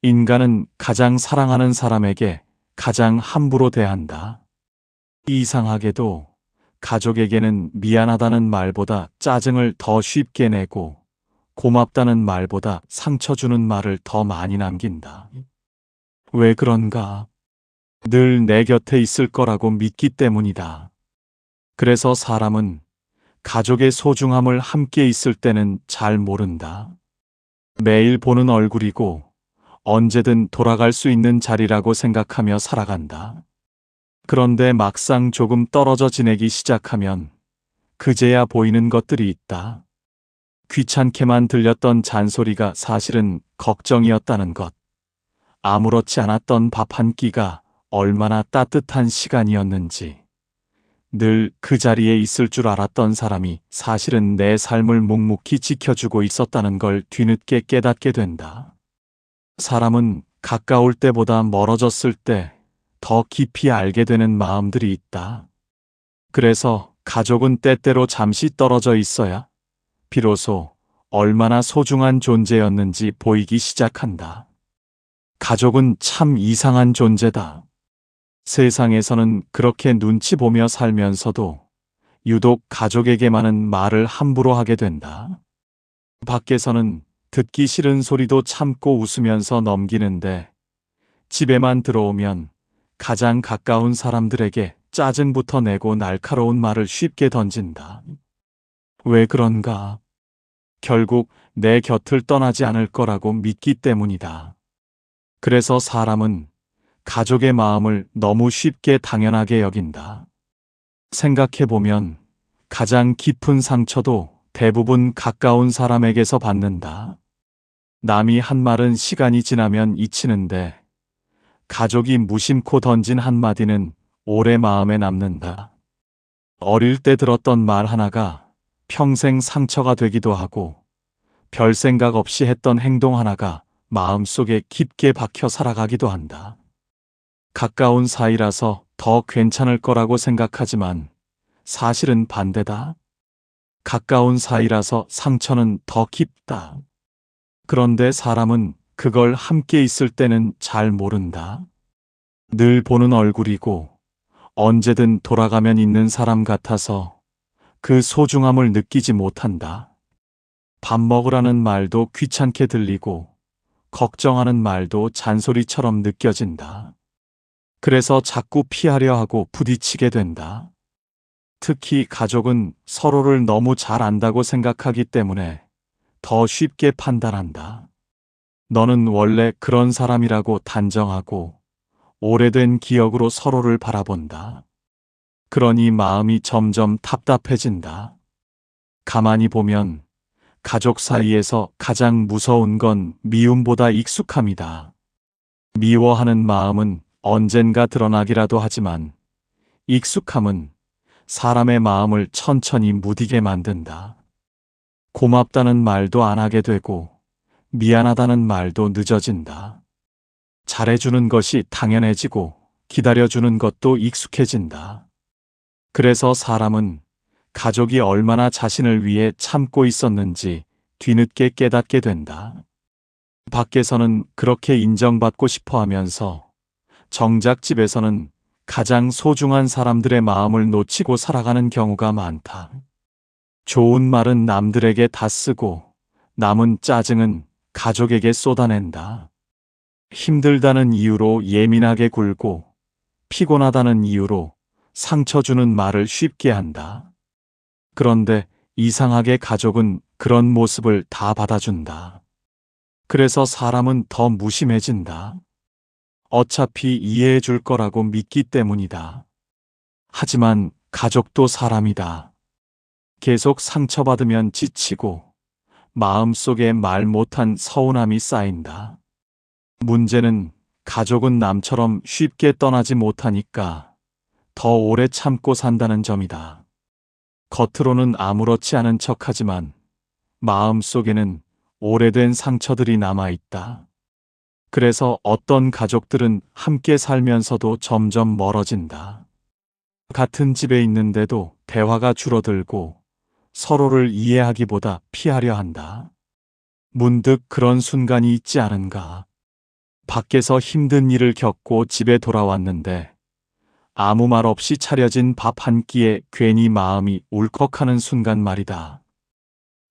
인간은 가장 사랑하는 사람에게 가장 함부로 대한다. 이상하게도 가족에게는 미안하다는 말보다 짜증을 더 쉽게 내고 고맙다는 말보다 상처 주는 말을 더 많이 남긴다. 왜 그런가? 늘 내 곁에 있을 거라고 믿기 때문이다. 그래서 사람은 가족의 소중함을 함께 있을 때는 잘 모른다. 매일 보는 얼굴이고 언제든 돌아갈 수 있는 자리라고 생각하며 살아간다. 그런데 막상 조금 떨어져 지내기 시작하면 그제야 보이는 것들이 있다. 귀찮게만 들렸던 잔소리가 사실은 걱정이었다는 것. 아무렇지 않았던 밥 한 끼가 얼마나 따뜻한 시간이었는지. 늘 그 자리에 있을 줄 알았던 사람이 사실은 내 삶을 묵묵히 지켜주고 있었다는 걸 뒤늦게 깨닫게 된다. 사람은 가까울 때보다 멀어졌을 때 더 깊이 알게 되는 마음들이 있다. 그래서 가족은 때때로 잠시 떨어져 있어야 비로소 얼마나 소중한 존재였는지 보이기 시작한다. 가족은 참 이상한 존재다. 세상에서는 그렇게 눈치 보며 살면서도 유독 가족에게만은 말을 함부로 하게 된다. 밖에서는 듣기 싫은 소리도 참고 웃으면서 넘기는데 집에만 들어오면 가장 가까운 사람들에게 짜증부터 내고 날카로운 말을 쉽게 던진다. 왜 그런가? 결국 내 곁을 떠나지 않을 거라고 믿기 때문이다. 그래서 사람은 가족의 마음을 너무 쉽게 당연하게 여긴다. 생각해보면 가장 깊은 상처도 대부분 가까운 사람에게서 받는다. 남이 한 말은 시간이 지나면 잊히는데 가족이 무심코 던진 한마디는 오래 마음에 남는다. 어릴 때 들었던 말 하나가 평생 상처가 되기도 하고 별 생각 없이 했던 행동 하나가 마음속에 깊게 박혀 살아가기도 한다. 가까운 사이라서 더 괜찮을 거라고 생각하지만 사실은 반대다. 가까운 사이라서 상처는 더 깊다. 그런데 사람은 그걸 함께 있을 때는 잘 모른다. 늘 보는 얼굴이고 언제든 돌아가면 있는 사람 같아서 그 소중함을 느끼지 못한다. 밥 먹으라는 말도 귀찮게 들리고 걱정하는 말도 잔소리처럼 느껴진다. 그래서 자꾸 피하려 하고 부딪히게 된다. 특히 가족은 서로를 너무 잘 안다고 생각하기 때문에 더 쉽게 판단한다. 너는 원래 그런 사람이라고 단정하고 오래된 기억으로 서로를 바라본다. 그러니 마음이 점점 답답해진다. 가만히 보면 가족 사이에서 가장 무서운 건 미움보다 익숙함이다. 미워하는 마음은 언젠가 드러나기라도 하지만 익숙함은 사람의 마음을 천천히 무디게 만든다. 고맙다는 말도 안 하게 되고 미안하다는 말도 늦어진다. 잘해주는 것이 당연해지고 기다려주는 것도 익숙해진다. 그래서 사람은 가족이 얼마나 자신을 위해 참고 있었는지 뒤늦게 깨닫게 된다. 밖에서는 그렇게 인정받고 싶어 하면서 정작 집에서는 가장 소중한 사람들의 마음을 놓치고 살아가는 경우가 많다. 좋은 말은 남들에게 다 쓰고 남은 짜증은 가족에게 쏟아낸다. 힘들다는 이유로 예민하게 굴고 피곤하다는 이유로 상처 주는 말을 쉽게 한다. 그런데 이상하게 가족은 그런 모습을 다 받아준다. 그래서 사람은 더 무심해진다. 어차피 이해해 줄 거라고 믿기 때문이다. 하지만 가족도 사람이다. 계속 상처받으면 지치고 마음속에 말 못한 서운함이 쌓인다. 문제는 가족은 남처럼 쉽게 떠나지 못하니까 더 오래 참고 산다는 점이다. 겉으로는 아무렇지 않은 척하지만 마음속에는 오래된 상처들이 남아있다. 그래서 어떤 가족들은 함께 살면서도 점점 멀어진다. 같은 집에 있는데도 대화가 줄어들고 서로를 이해하기보다 피하려 한다. 문득 그런 순간이 있지 않은가? 밖에서 힘든 일을 겪고 집에 돌아왔는데 아무 말 없이 차려진 밥 한 끼에 괜히 마음이 울컥하는 순간 말이다.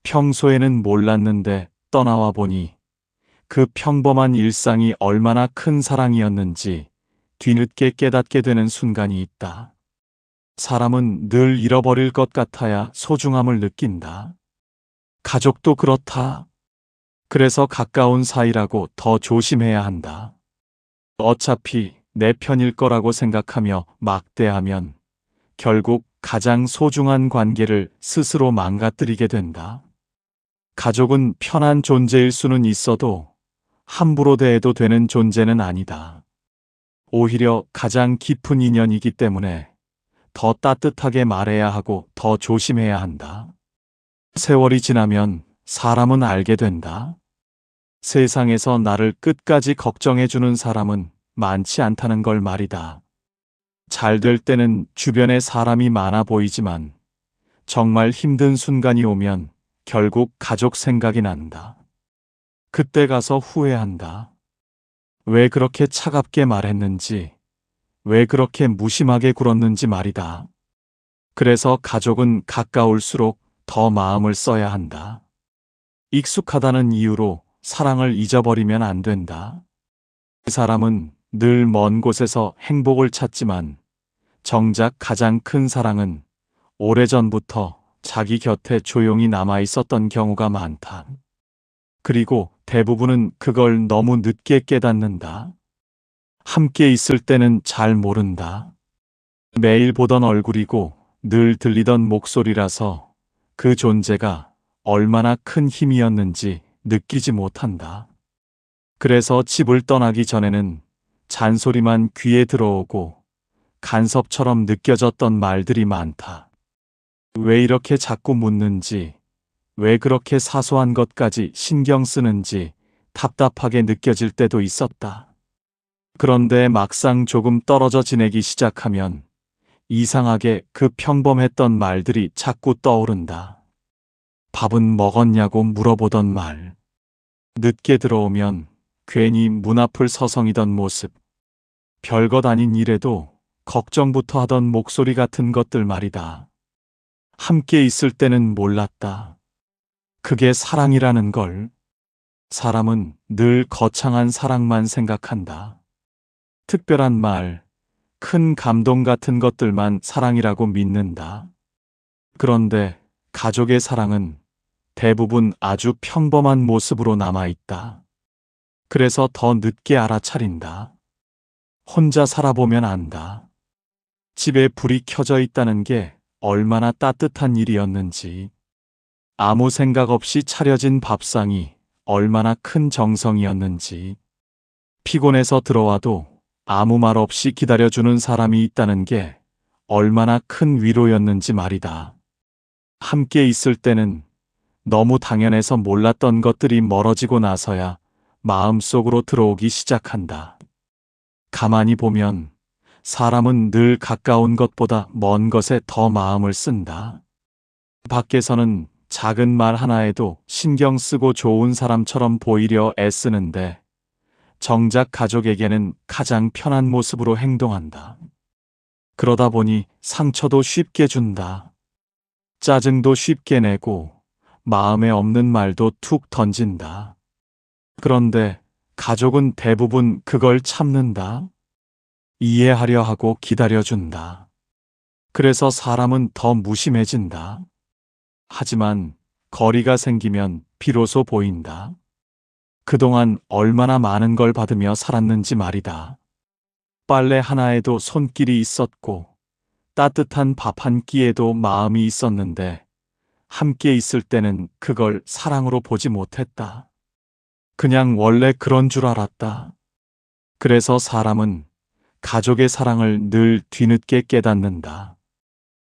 평소에는 몰랐는데 떠나와 보니 그 평범한 일상이 얼마나 큰 사랑이었는지 뒤늦게 깨닫게 되는 순간이 있다. 사람은 늘 잃어버릴 것 같아야 소중함을 느낀다. 가족도 그렇다. 그래서 가까운 사이라고 더 조심해야 한다. 어차피 내 편일 거라고 생각하며 막대하면 결국 가장 소중한 관계를 스스로 망가뜨리게 된다. 가족은 편한 존재일 수는 있어도 함부로 대해도 되는 존재는 아니다. 오히려 가장 깊은 인연이기 때문에 더 따뜻하게 말해야 하고 더 조심해야 한다. 세월이 지나면 사람은 알게 된다. 세상에서 나를 끝까지 걱정해주는 사람은 많지 않다는 걸 말이다. 잘 될 때는 주변에 사람이 많아 보이지만 정말 힘든 순간이 오면 결국 가족 생각이 난다. 그때 가서 후회한다. 왜 그렇게 차갑게 말했는지, 왜 그렇게 무심하게 굴었는지 말이다. 그래서 가족은 가까울수록 더 마음을 써야 한다. 익숙하다는 이유로 사랑을 잊어버리면 안 된다. 그 사람은 늘 먼 곳에서 행복을 찾지만 정작 가장 큰 사랑은 오래전부터 자기 곁에 조용히 남아 있었던 경우가 많다. 그리고 대부분은 그걸 너무 늦게 깨닫는다. 함께 있을 때는 잘 모른다. 매일 보던 얼굴이고 늘 들리던 목소리라서 그 존재가 얼마나 큰 힘이었는지 느끼지 못한다. 그래서 집을 떠나기 전에는 잔소리만 귀에 들어오고 간섭처럼 느껴졌던 말들이 많다. 왜 이렇게 자꾸 묻는지, 왜 그렇게 사소한 것까지 신경 쓰는지 답답하게 느껴질 때도 있었다. 그런데 막상 조금 떨어져 지내기 시작하면 이상하게 그 평범했던 말들이 자꾸 떠오른다. 밥은 먹었냐고 물어보던 말. 늦게 들어오면 괜히 문 앞을 서성이던 모습. 별것 아닌 일에도 걱정부터 하던 목소리 같은 것들 말이다. 함께 있을 때는 몰랐다. 그게 사랑이라는 걸. 사람은 늘 거창한 사랑만 생각한다. 특별한 말, 큰 감동 같은 것들만 사랑이라고 믿는다. 그런데 가족의 사랑은 대부분 아주 평범한 모습으로 남아있다. 그래서 더 늦게 알아차린다. 혼자 살아보면 안다. 집에 불이 켜져 있다는 게 얼마나 따뜻한 일이었는지, 아무 생각 없이 차려진 밥상이 얼마나 큰 정성이었는지, 피곤해서 들어와도 아무 말 없이 기다려주는 사람이 있다는 게 얼마나 큰 위로였는지 말이다. 함께 있을 때는 너무 당연해서 몰랐던 것들이 멀어지고 나서야 마음속으로 들어오기 시작한다. 가만히 보면 사람은 늘 가까운 것보다 먼 것에 더 마음을 쓴다. 밖에서는 작은 말 하나에도 신경 쓰고 좋은 사람처럼 보이려 애쓰는데 정작 가족에게는 가장 편한 모습으로 행동한다. 그러다 보니 상처도 쉽게 준다. 짜증도 쉽게 내고 마음에 없는 말도 툭 던진다. 그런데 가족은 대부분 그걸 참는다. 이해하려 하고 기다려준다. 그래서 사람은 더 무심해진다. 하지만 거리가 생기면 비로소 보인다. 그동안 얼마나 많은 걸 받으며 살았는지 말이다. 빨래 하나에도 손길이 있었고 따뜻한 밥 한 끼에도 마음이 있었는데 함께 있을 때는 그걸 사랑으로 보지 못했다. 그냥 원래 그런 줄 알았다. 그래서 사람은 가족의 사랑을 늘 뒤늦게 깨닫는다.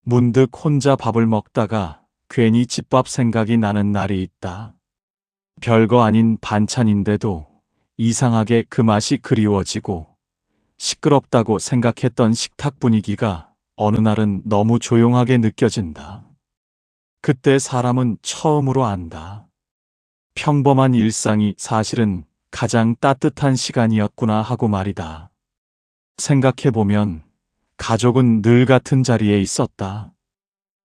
문득 혼자 밥을 먹다가 괜히 집밥 생각이 나는 날이 있다. 별거 아닌 반찬인데도 이상하게 그 맛이 그리워지고 시끄럽다고 생각했던 식탁 분위기가 어느 날은 너무 조용하게 느껴진다. 그때 사람은 처음으로 안다. 평범한 일상이 사실은 가장 따뜻한 시간이었구나 하고 말이다. 생각해보면 가족은 늘 같은 자리에 있었다.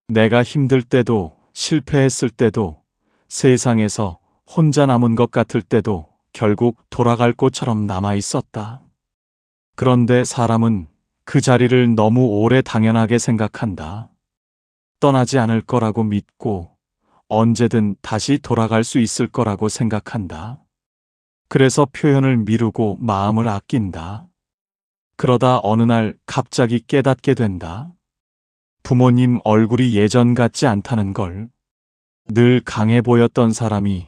내가 힘들 때도 실패했을 때도 세상에서 혼자 남은 것 같을 때도 결국 돌아갈 곳처럼 남아 있었다. 그런데 사람은 그 자리를 너무 오래 당연하게 생각한다. 떠나지 않을 거라고 믿고 언제든 다시 돌아갈 수 있을 거라고 생각한다. 그래서 표현을 미루고 마음을 아낀다. 그러다 어느 날 갑자기 깨닫게 된다. 부모님 얼굴이 예전 같지 않다는 걸. 늘 강해 보였던 사람이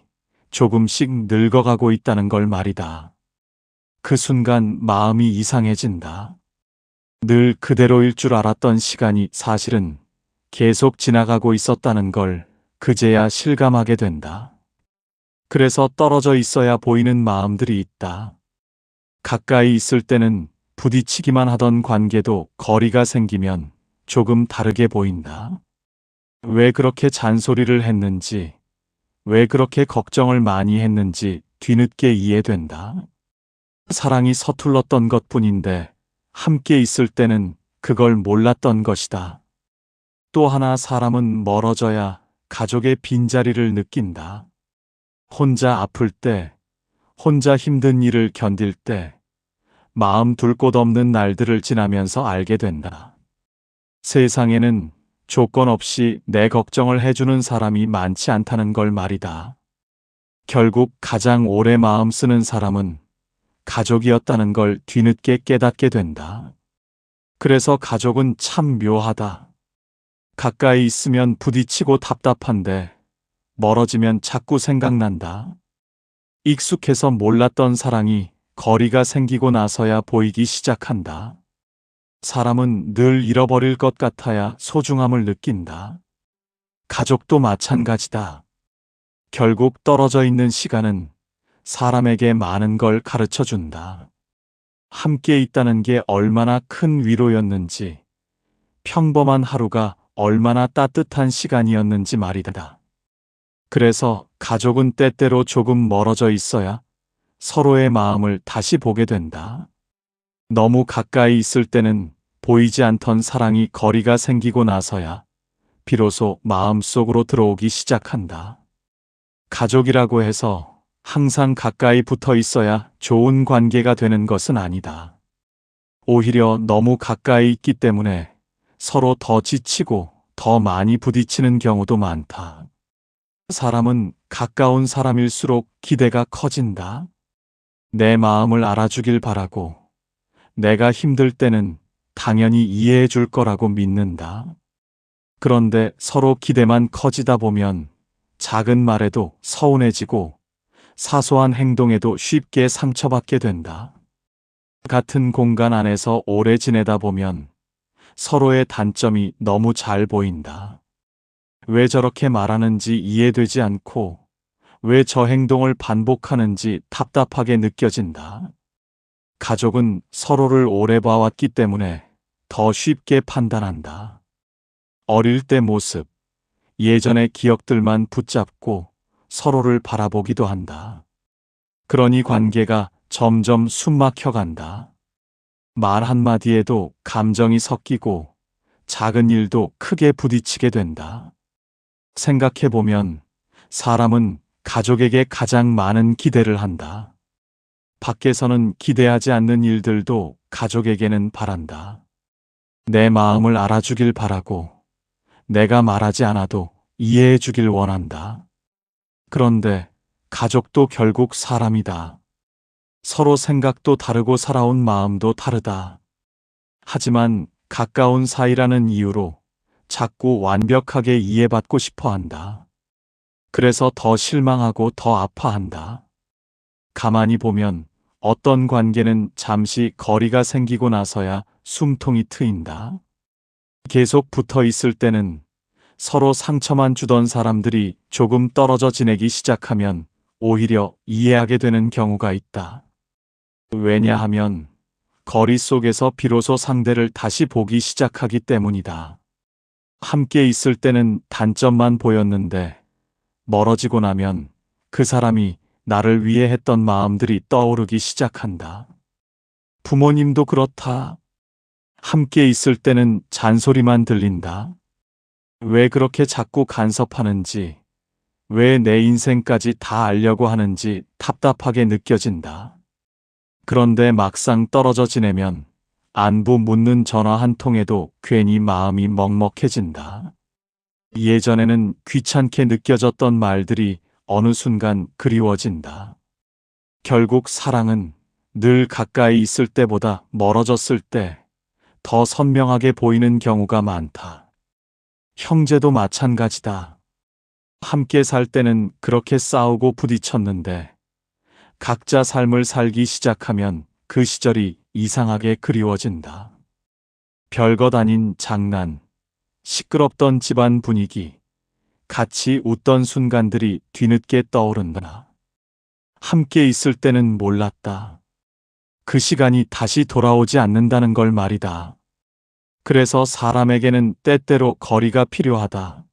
조금씩 늙어가고 있다는 걸 말이다. 그 순간 마음이 이상해진다. 늘 그대로일 줄 알았던 시간이 사실은 계속 지나가고 있었다는 걸 그제야 실감하게 된다. 그래서 떨어져 있어야 보이는 마음들이 있다. 가까이 있을 때는 부딪히기만 하던 관계도 거리가 생기면 조금 다르게 보인다. 왜 그렇게 잔소리를 했는지, 왜 그렇게 걱정을 많이 했는지 뒤늦게 이해된다. 사랑이 서툴렀던 것뿐인데 함께 있을 때는 그걸 몰랐던 것이다. 또 하나 사람은 멀어져야 가족의 빈자리를 느낀다. 혼자 아플 때, 혼자 힘든 일을 견딜 때, 마음 둘 곳 없는 날들을 지나면서 알게 된다. 세상에는 조건 없이 내 걱정을 해주는 사람이 많지 않다는 걸 말이다. 결국 가장 오래 마음 쓰는 사람은 가족이었다는 걸 뒤늦게 깨닫게 된다. 그래서 가족은 참 묘하다. 가까이 있으면 부딪히고 답답한데 멀어지면 자꾸 생각난다. 익숙해서 몰랐던 사랑이 거리가 생기고 나서야 보이기 시작한다. 사람은 늘 잃어버릴 것 같아야 소중함을 느낀다. 가족도 마찬가지다. 결국 떨어져 있는 시간은 사람에게 많은 걸 가르쳐 준다. 함께 있다는 게 얼마나 큰 위로였는지, 평범한 하루가 얼마나 따뜻한 시간이었는지 말이다. 그래서 가족은 때때로 조금 멀어져 있어야 서로의 마음을 다시 보게 된다. 너무 가까이 있을 때는 보이지 않던 사랑이 거리가 생기고 나서야 비로소 마음속으로 들어오기 시작한다. 가족이라고 해서 항상 가까이 붙어 있어야 좋은 관계가 되는 것은 아니다. 오히려 너무 가까이 있기 때문에 서로 더 지치고 더 많이 부딪히는 경우도 많다. 사람은 가까운 사람일수록 기대가 커진다. 내 마음을 알아주길 바라고 내가 힘들 때는 당연히 이해해 줄 거라고 믿는다. 그런데 서로 기대만 커지다 보면 작은 말에도 서운해지고 사소한 행동에도 쉽게 상처받게 된다. 같은 공간 안에서 오래 지내다 보면 서로의 단점이 너무 잘 보인다. 왜 저렇게 말하는지 이해되지 않고 왜 저 행동을 반복하는지 답답하게 느껴진다. 가족은 서로를 오래 봐왔기 때문에 더 쉽게 판단한다. 어릴 때 모습, 예전의 기억들만 붙잡고 서로를 바라보기도 한다. 그러니 관계가 점점 숨막혀 간다. 말 한마디에도 감정이 섞이고 작은 일도 크게 부딪히게 된다. 생각해보면 사람은 가족에게 가장 많은 기대를 한다. 밖에서는 기대하지 않는 일들도 가족에게는 바란다. 내 마음을 알아주길 바라고 내가 말하지 않아도 이해해 주길 원한다. 그런데 가족도 결국 사람이다. 서로 생각도 다르고 살아온 마음도 다르다. 하지만 가까운 사이라는 이유로 자꾸 완벽하게 이해받고 싶어 한다. 그래서 더 실망하고 더 아파한다. 가만히 보면 어떤 관계는 잠시 거리가 생기고 나서야 숨통이 트인다. 계속 붙어 있을 때는 서로 상처만 주던 사람들이 조금 떨어져 지내기 시작하면 오히려 이해하게 되는 경우가 있다. 왜냐하면 거리 속에서 비로소 상대를 다시 보기 시작하기 때문이다. 함께 있을 때는 단점만 보였는데 멀어지고 나면 그 사람이 나를 위해 했던 마음들이 떠오르기 시작한다. 부모님도 그렇다. 함께 있을 때는 잔소리만 들린다. 왜 그렇게 자꾸 간섭하는지, 왜 내 인생까지 다 알려고 하는지 답답하게 느껴진다. 그런데 막상 떨어져 지내면 안부 묻는 전화 한 통에도 괜히 마음이 먹먹해진다. 예전에는 귀찮게 느껴졌던 말들이 어느 순간 그리워진다. 결국 사랑은 늘 가까이 있을 때보다 멀어졌을 때 더 선명하게 보이는 경우가 많다. 형제도 마찬가지다. 함께 살 때는 그렇게 싸우고 부딪혔는데 각자 삶을 살기 시작하면 그 시절이 이상하게 그리워진다. 별것 아닌 장난, 시끄럽던 집안 분위기, 같이 웃던 순간들이 뒤늦게 떠오른다. 함께 있을 때는 몰랐다. 그 시간이 다시 돌아오지 않는다는 걸 말이다. 그래서 사람에게는 때때로 거리가 필요하다.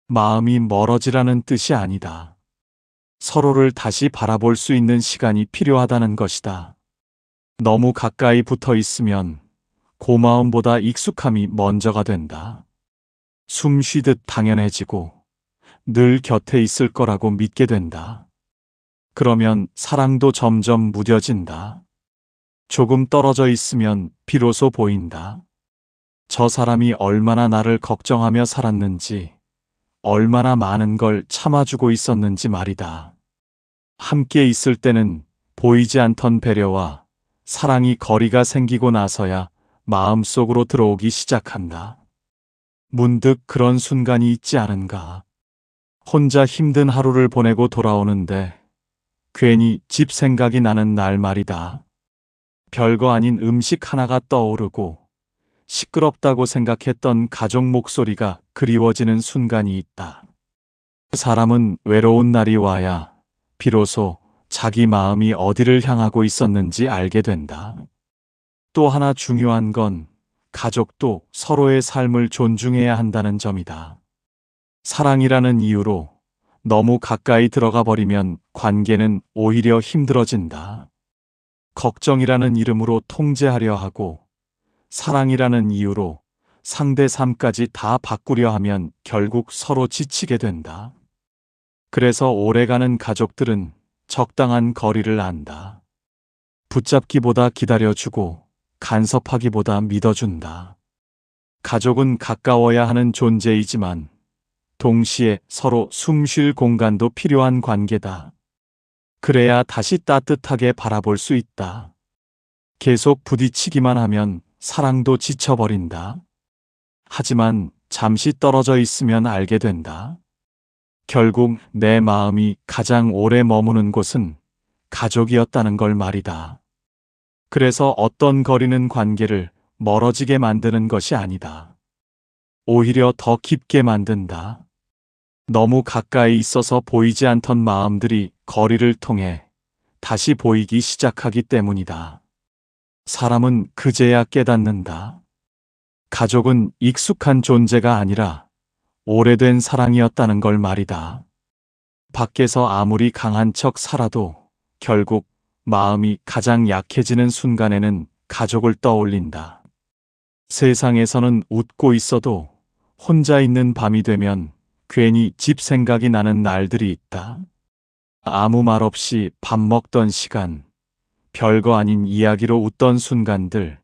마음이 멀어지라는 뜻이 아니다. 서로를 다시 바라볼 수 있는 시간이 필요하다는 것이다. 너무 가까이 붙어 있으면 고마움보다 익숙함이 먼저가 된다. 숨 쉬듯 당연해지고 늘 곁에 있을 거라고 믿게 된다. 그러면 사랑도 점점 무뎌진다. 조금 떨어져 있으면 비로소 보인다. 저 사람이 얼마나 나를 걱정하며 살았는지, 얼마나 많은 걸 참아주고 있었는지 말이다. 함께 있을 때는 보이지 않던 배려와 사랑이 거리가 생기고 나서야 마음속으로 들어오기 시작한다. 문득 그런 순간이 있지 않은가. 혼자 힘든 하루를 보내고 돌아오는데 괜히 집 생각이 나는 날 말이다. 별거 아닌 음식 하나가 떠오르고 시끄럽다고 생각했던 가족 목소리가 그리워지는 순간이 있다. 사람은 외로운 날이 와야 비로소 자기 마음이 어디를 향하고 있었는지 알게 된다. 또 하나 중요한 건 가족도 서로의 삶을 존중해야 한다는 점이다. 사랑이라는 이유로 너무 가까이 들어가 버리면 관계는 오히려 힘들어진다. 걱정이라는 이름으로 통제하려 하고 사랑이라는 이유로 상대 삶까지 다 바꾸려 하면 결국 서로 지치게 된다. 그래서 오래가는 가족들은 적당한 거리를 안다. 붙잡기보다 기다려주고 간섭하기보다 믿어준다. 가족은 가까워야 하는 존재이지만 동시에 서로 숨 쉴 공간도 필요한 관계다. 그래야 다시 따뜻하게 바라볼 수 있다. 계속 부딪히기만 하면 사랑도 지쳐버린다. 하지만 잠시 떨어져 있으면 알게 된다. 결국 내 마음이 가장 오래 머무는 곳은 가족이었다는 걸 말이다. 그래서 어떤 거리는 관계를 멀어지게 만드는 것이 아니다. 오히려 더 깊게 만든다. 너무 가까이 있어서 보이지 않던 마음들이 거리를 통해 다시 보이기 시작하기 때문이다. 사람은 그제야 깨닫는다. 가족은 익숙한 존재가 아니라 오래된 사랑이었다는 걸 말이다. 밖에서 아무리 강한 척 살아도 결국 마음이 가장 약해지는 순간에는 가족을 떠올린다. 세상에서는 웃고 있어도 혼자 있는 밤이 되면 괜히 집 생각이 나는 날들이 있다. 아무 말 없이 밥 먹던 시간, 별거 아닌 이야기로 웃던 순간들,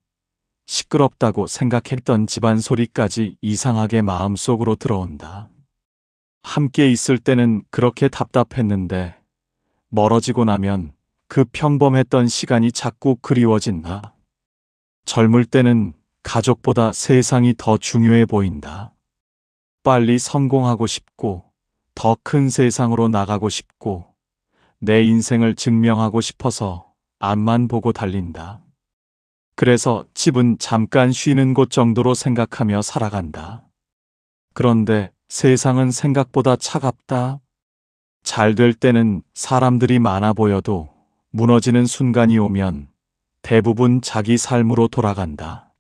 시끄럽다고 생각했던 집안 소리까지 이상하게 마음속으로 들어온다. 함께 있을 때는 그렇게 답답했는데 멀어지고 나면 그 평범했던 시간이 자꾸 그리워진다. 젊을 때는 가족보다 세상이 더 중요해 보인다. 빨리 성공하고 싶고, 더 큰 세상으로 나가고 싶고, 내 인생을 증명하고 싶어서 앞만 보고 달린다. 그래서 집은 잠깐 쉬는 곳 정도로 생각하며 살아간다. 그런데 세상은 생각보다 차갑다. 잘 될 때는 사람들이 많아 보여도 무너지는 순간이 오면 대부분 자기 삶으로 돌아간다.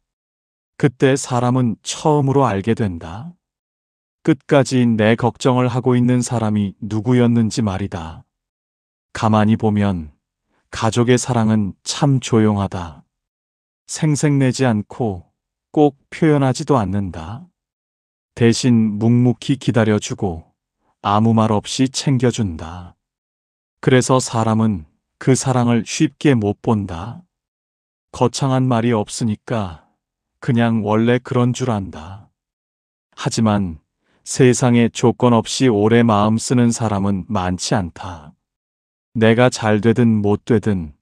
그때 사람은 처음으로 알게 된다. 끝까지 내 걱정을 하고 있는 사람이 누구였는지 말이다. 가만히 보면 가족의 사랑은 참 조용하다. 생색내지 않고 꼭 표현하지도 않는다. 대신 묵묵히 기다려주고 아무 말 없이 챙겨준다. 그래서 사람은 그 사랑을 쉽게 못 본다. 거창한 말이 없으니까 그냥 원래 그런 줄 안다. 하지만 세상에 조건 없이 오래 마음 쓰는 사람은 많지 않다. 내가 잘 되든 못 되든,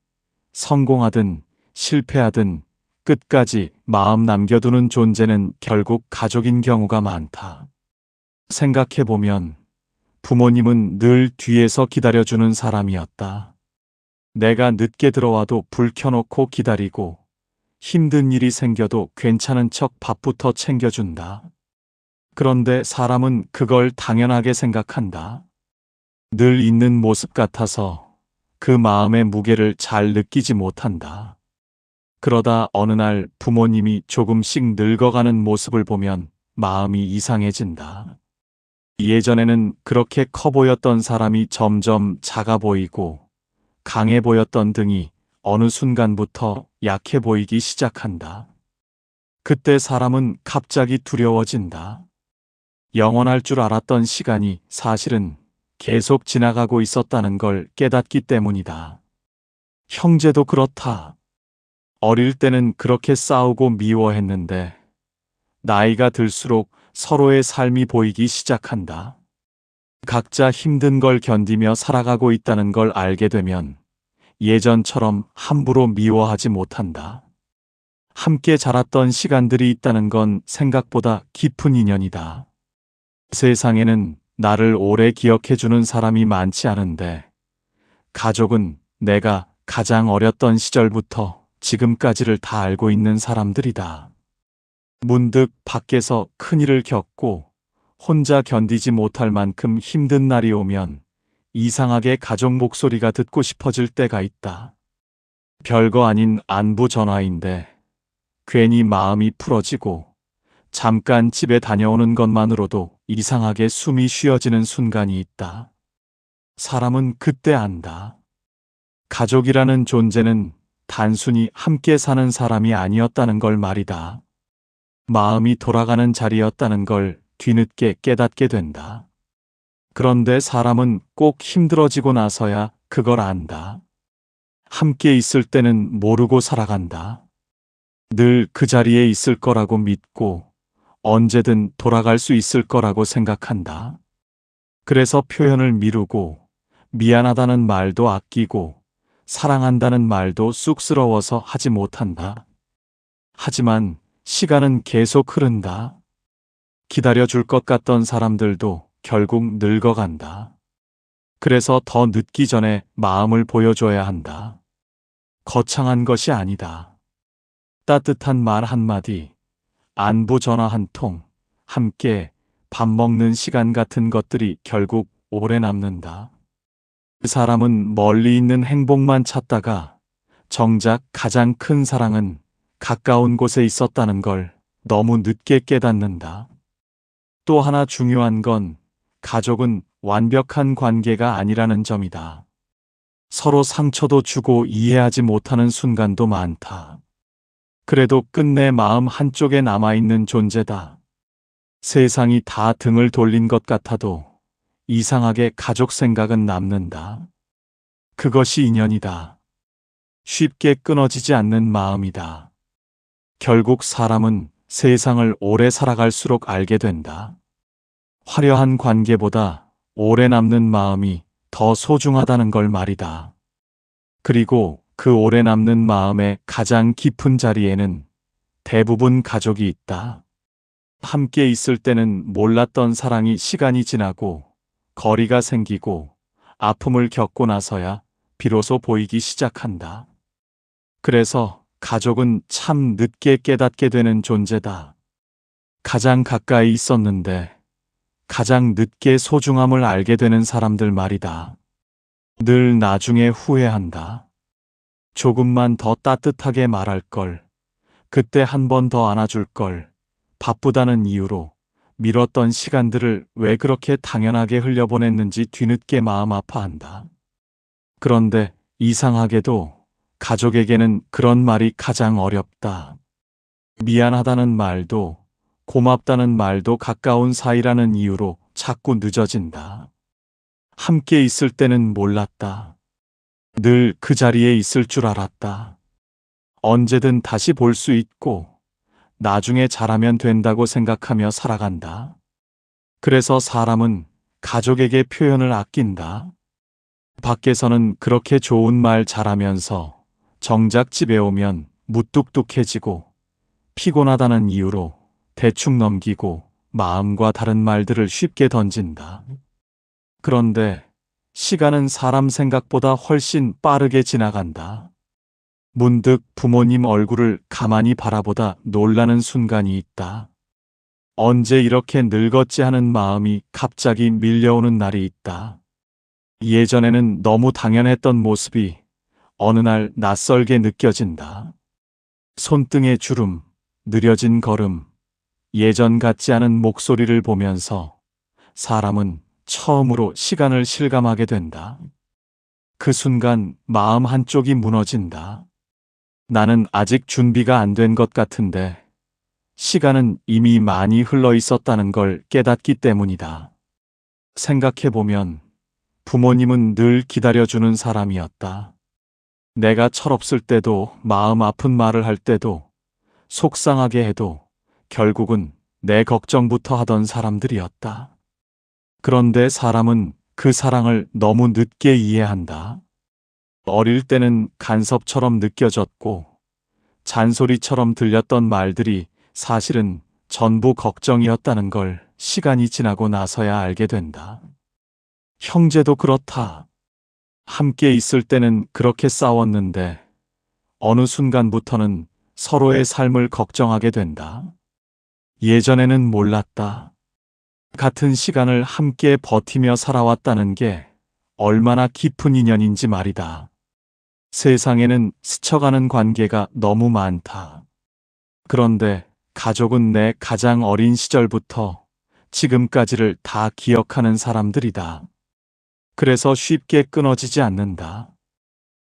성공하든 실패하든 끝까지 마음 남겨두는 존재는 결국 가족인 경우가 많다. 생각해보면 부모님은 늘 뒤에서 기다려주는 사람이었다. 내가 늦게 들어와도 불 켜놓고 기다리고 힘든 일이 생겨도 괜찮은 척 밥부터 챙겨준다. 그런데 사람은 그걸 당연하게 생각한다. 늘 있는 모습 같아서 그 마음의 무게를 잘 느끼지 못한다. 그러다 어느 날 부모님이 조금씩 늙어가는 모습을 보면 마음이 이상해진다. 예전에는 그렇게 커 보였던 사람이 점점 작아 보이고 강해 보였던 등이 어느 순간부터 약해 보이기 시작한다. 그때 사람은 갑자기 두려워진다. 영원할 줄 알았던 시간이 사실은 계속 지나가고 있었다는 걸 깨닫기 때문이다. 형제도 그렇다. 어릴 때는 그렇게 싸우고 미워했는데 나이가 들수록 서로의 삶이 보이기 시작한다. 각자 힘든 걸 견디며 살아가고 있다는 걸 알게 되면 예전처럼 함부로 미워하지 못한다. 함께 자랐던 시간들이 있다는 건 생각보다 깊은 인연이다. 세상에는 나를 오래 기억해주는 사람이 많지 않은데 가족은 내가 가장 어렸던 시절부터 지금까지를 다 알고 있는 사람들이다. 문득 밖에서 큰일을 겪고 혼자 견디지 못할 만큼 힘든 날이 오면 이상하게 가족 목소리가 듣고 싶어질 때가 있다. 별거 아닌 안부 전화인데 괜히 마음이 풀어지고 잠깐 집에 다녀오는 것만으로도 이상하게 숨이 쉬어지는 순간이 있다. 사람은 그때 안다. 가족이라는 존재는 단순히 함께 사는 사람이 아니었다는 걸 말이다. 마음이 돌아가는 자리였다는 걸 뒤늦게 깨닫게 된다. 그런데 사람은 꼭 힘들어지고 나서야 그걸 안다. 함께 있을 때는 모르고 살아간다. 늘 그 자리에 있을 거라고 믿고 언제든 돌아갈 수 있을 거라고 생각한다. 그래서 표현을 미루고 미안하다는 말도 아끼고 사랑한다는 말도 쑥스러워서 하지 못한다. 하지만 시간은 계속 흐른다. 기다려줄 것 같던 사람들도 결국 늙어간다. 그래서 더 늦기 전에 마음을 보여줘야 한다. 거창한 것이 아니다. 따뜻한 말 한마디, 안부 전화 한 통, 함께 밥 먹는 시간 같은 것들이 결국 오래 남는다. 사람은 멀리 있는 행복만 찾다가 정작 가장 큰 사랑은 가까운 곳에 있었다는 걸 너무 늦게 깨닫는다. 또 하나 중요한 건 가족은 완벽한 관계가 아니라는 점이다. 서로 상처도 주고 이해하지 못하는 순간도 많다. 그래도 끝내 마음 한쪽에 남아있는 존재다. 세상이 다 등을 돌린 것 같아도 이상하게 가족 생각은 남는다. 그것이 인연이다. 쉽게 끊어지지 않는 마음이다. 결국 사람은 세상을 오래 살아갈수록 알게 된다. 화려한 관계보다 오래 남는 마음이 더 소중하다는 걸 말이다. 그리고 그 오래 남는 마음의 가장 깊은 자리에는 대부분 가족이 있다. 함께 있을 때는 몰랐던 사랑이 시간이 지나고 거리가 생기고 아픔을 겪고 나서야 비로소 보이기 시작한다. 그래서 가족은 참 늦게 깨닫게 되는 존재다. 가장 가까이 있었는데 가장 늦게 소중함을 알게 되는 사람들 말이다. 늘 나중에 후회한다. 조금만 더 따뜻하게 말할 걸, 그때 한 번 더 안아줄 걸, 바쁘다는 이유로 미뤘던 시간들을 왜 그렇게 당연하게 흘려보냈는지 뒤늦게 마음 아파한다. 그런데 이상하게도 가족에게는 그런 말이 가장 어렵다. 미안하다는 말도 고맙다는 말도 가까운 사이라는 이유로 자꾸 늦어진다. 함께 있을 때는 몰랐다. 늘 그 자리에 있을 줄 알았다. 언제든 다시 볼 수 있고 나중에 잘하면 된다고 생각하며 살아간다. 그래서 사람은 가족에게 표현을 아낀다. 밖에서는 그렇게 좋은 말 잘하면서 정작 집에 오면 무뚝뚝해지고 피곤하다는 이유로 대충 넘기고 마음과 다른 말들을 쉽게 던진다. 그런데 시간은 사람 생각보다 훨씬 빠르게 지나간다. 문득 부모님 얼굴을 가만히 바라보다 놀라는 순간이 있다. 언제 이렇게 늙었지 하는 마음이 갑자기 밀려오는 날이 있다. 예전에는 너무 당연했던 모습이 어느 날 낯설게 느껴진다. 손등의 주름, 느려진 걸음, 예전 같지 않은 목소리를 보면서 사람은 처음으로 시간을 실감하게 된다. 그 순간 마음 한쪽이 무너진다. 나는 아직 준비가 안 된 것 같은데 시간은 이미 많이 흘러 있었다는 걸 깨닫기 때문이다. 생각해보면 부모님은 늘 기다려주는 사람이었다. 내가 철없을 때도 마음 아픈 말을 할 때도 속상하게 해도 결국은 내 걱정부터 하던 사람들이었다. 그런데 사람은 그 사랑을 너무 늦게 이해한다. 어릴 때는 간섭처럼 느껴졌고 잔소리처럼 들렸던 말들이 사실은 전부 걱정이었다는 걸 시간이 지나고 나서야 알게 된다. 형제도 그렇다. 함께 있을 때는 그렇게 싸웠는데 어느 순간부터는 서로의 삶을 걱정하게 된다. 예전에는 몰랐다. 같은 시간을 함께 버티며 살아왔다는 게 얼마나 깊은 인연인지 말이다. 세상에는 스쳐가는 관계가 너무 많다. 그런데 가족은 내 가장 어린 시절부터 지금까지를 다 기억하는 사람들이다. 그래서 쉽게 끊어지지 않는다.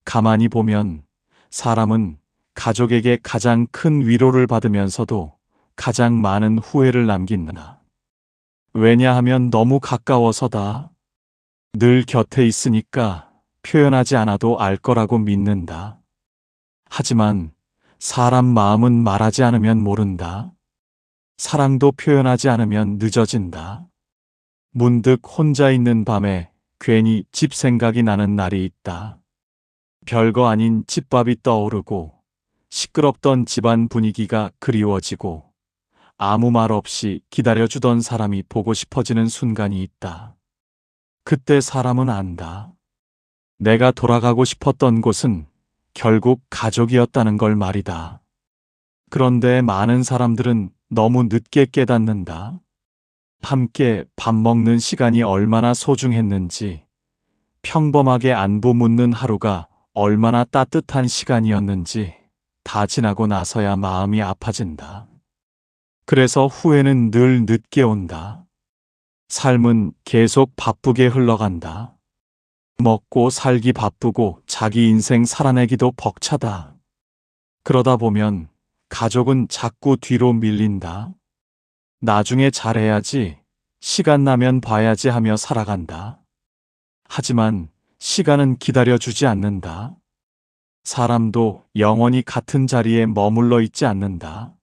가만히 보면 사람은 가족에게 가장 큰 위로를 받으면서도 가장 많은 후회를 남긴다. 왜냐하면 너무 가까워서다. 늘 곁에 있으니까 표현하지 않아도 알 거라고 믿는다. 하지만 사람 마음은 말하지 않으면 모른다. 사랑도 표현하지 않으면 늦어진다. 문득 혼자 있는 밤에 괜히 집 생각이 나는 날이 있다. 별거 아닌 집밥이 떠오르고 시끄럽던 집안 분위기가 그리워지고 아무 말 없이 기다려주던 사람이 보고 싶어지는 순간이 있다. 그때 사람은 안다. 내가 돌아가고 싶었던 곳은 결국 가족이었다는 걸 말이다. 그런데 많은 사람들은 너무 늦게 깨닫는다. 함께 밥 먹는 시간이 얼마나 소중했는지, 평범하게 안부 묻는 하루가 얼마나 따뜻한 시간이었는지 다 지나고 나서야 마음이 아파진다. 그래서 후회는 늘 늦게 온다. 삶은 계속 바쁘게 흘러간다. 먹고 살기 바쁘고 자기 인생 살아내기도 벅차다. 그러다 보면 가족은 자꾸 뒤로 밀린다. 나중에 잘해야지, 시간 나면 봐야지 하며 살아간다. 하지만 시간은 기다려주지 않는다. 사람도 영원히 같은 자리에 머물러 있지 않는다.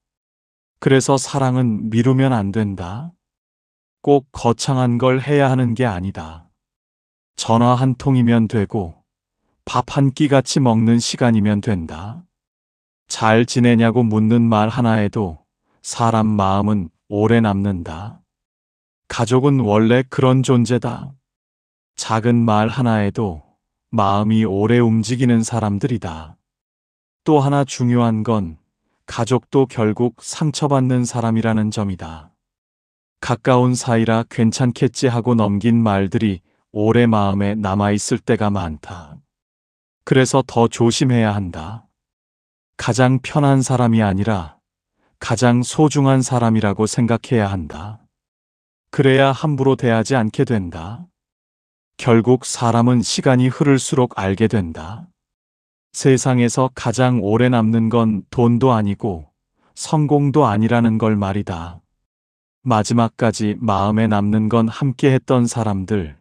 그래서 사랑은 미루면 안 된다. 꼭 거창한 걸 해야 하는 게 아니다. 전화 한 통이면 되고 밥 한 끼 같이 먹는 시간이면 된다. 잘 지내냐고 묻는 말 하나에도 사람 마음은 오래 남는다. 가족은 원래 그런 존재다. 작은 말 하나에도 마음이 오래 움직이는 사람들이다. 또 하나 중요한 건 가족도 결국 상처받는 사람이라는 점이다. 가까운 사이라 괜찮겠지 하고 넘긴 말들이 오래 마음에 남아있을 때가 많다. 그래서 더 조심해야 한다. 가장 편한 사람이 아니라 가장 소중한 사람이라고 생각해야 한다. 그래야 함부로 대하지 않게 된다. 결국 사람은 시간이 흐를수록 알게 된다. 세상에서 가장 오래 남는 건 돈도 아니고 성공도 아니라는 걸 말이다. 마지막까지 마음에 남는 건 함께 했던 사람들,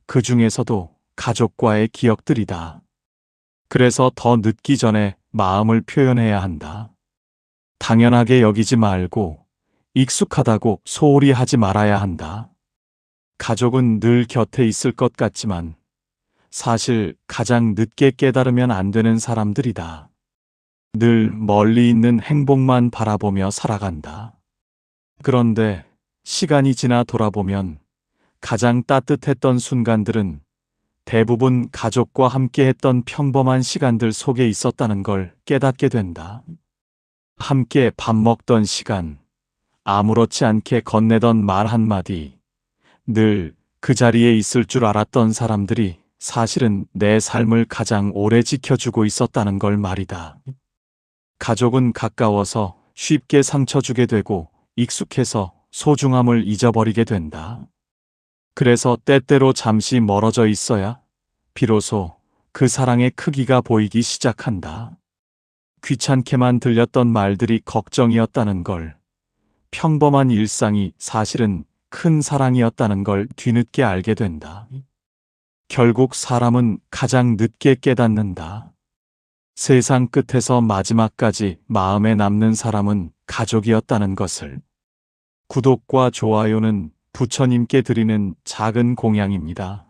그 중에서도 가족과의 기억들이다. 그래서 더 늦기 전에 마음을 표현해야 한다. 당연하게 여기지 말고 익숙하다고 소홀히 하지 말아야 한다. 가족은 늘 곁에 있을 것 같지만 사실 가장 늦게 깨달으면 안 되는 사람들이다. 늘 멀리 있는 행복만 바라보며 살아간다. 그런데 시간이 지나 돌아보면 가장 따뜻했던 순간들은 대부분 가족과 함께 했던 평범한 시간들 속에 있었다는 걸 깨닫게 된다. 함께 밥 먹던 시간, 아무렇지 않게 건네던 말 한마디, 늘 그 자리에 있을 줄 알았던 사람들이 사실은 내 삶을 가장 오래 지켜주고 있었다는 걸 말이다. 가족은 가까워서 쉽게 상처 주게 되고 익숙해서 소중함을 잊어버리게 된다. 그래서 때때로 잠시 멀어져 있어야 비로소 그 사랑의 크기가 보이기 시작한다. 귀찮게만 들렸던 말들이 걱정이었다는 걸, 평범한 일상이 사실은 큰 사랑이었다는 걸 뒤늦게 알게 된다. 결국 사람은 가장 늦게 깨닫는다. 세상 끝에서 마지막까지 마음에 남는 사람은 가족이었다는 것을. 구독과 좋아요는 부처님께 드리는 작은 공양입니다.